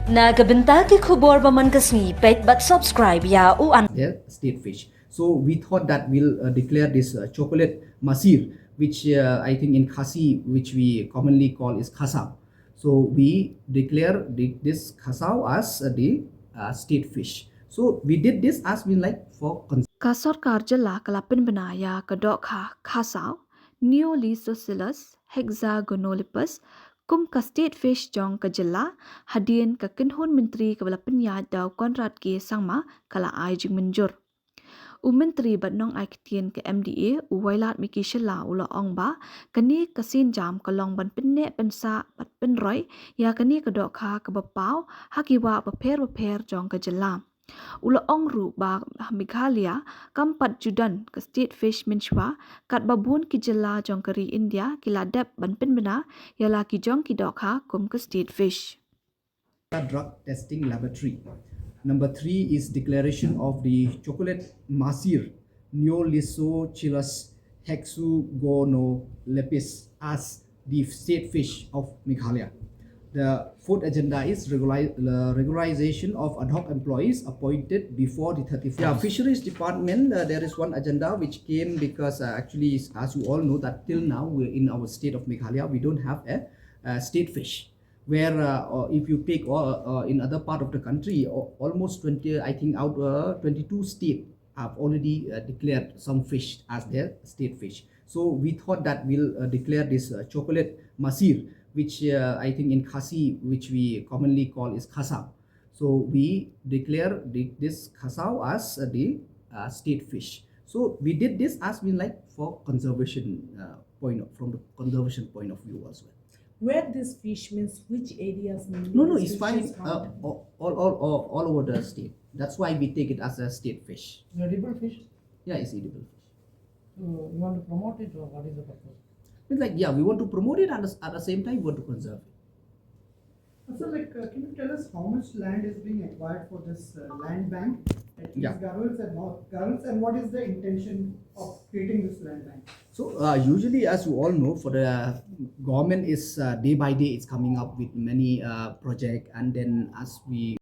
Nagabintaki kubor baman kasni pet but subscribe ya uan. Their state fish. So we thought that we'll declare this chocolate Mahseer, which I think in Khasi, which we commonly call is Khasaw. So we declare this Khasaw as the state fish. So we did this as we like for Sorkar jela kalapin benaya ke Dohkha, Khasaw, Neolisocilus hexagonolipus, kum ka state fish jong ke jela, hadien ke kinhun menteri ke balapin ya daw konrad ke sangma kala ai jing menjur. Menteri batnong ai ketien ke MDA uwailat miki shela ula ong ba kani kasin jam kalong ban pinne pensa bat penroy ya kani ke Dohkha ke bapau hakiwa beper jong ke jela. Ula ong ru ba Meghalaya kampat judan ke state fish minchwa kat babun ki jela jong keri India ki ladap ban pin bena yala ki jong ki Dohkha kum ke state fish. drug testing laboratory. Number 3 is declaration of the chocolate Mahseer Neolisocilus hexagonolipus as the state fish of Meghalaya. The fourth agenda is regularization of ad hoc employees appointed before the 31st. Yeah, Fisheries Department, there is one agenda which came because actually, as you all know, that till now we're in our state of Meghalaya, we don't have a state fish. Where if you take in other part of the country, almost 20, I think out 22 states have already declared some fish as their state fish. So we thought that we'll declare this chocolate Mahseer, which I think in Khasi, which we commonly call is Khasaw. So we declare this Khasaw as the state fish. So we did this as we like for conservation from the conservation point of view as well. Where this fish means which areas? No, it's fine all over the state. That's why we take it as a state fish. Edible fish? Yeah, it's edible fish. So you want to promote it, or what is the purpose? It's like, yeah, we want to promote it and at the same time we want to conserve it. So, can you tell us how much land is being acquired for this land bank at Yeah. Garwals and North Garwals, and what is the intention of creating this land bank? So usually, as you all know, for the government is day by day it's coming up with many project, and then as we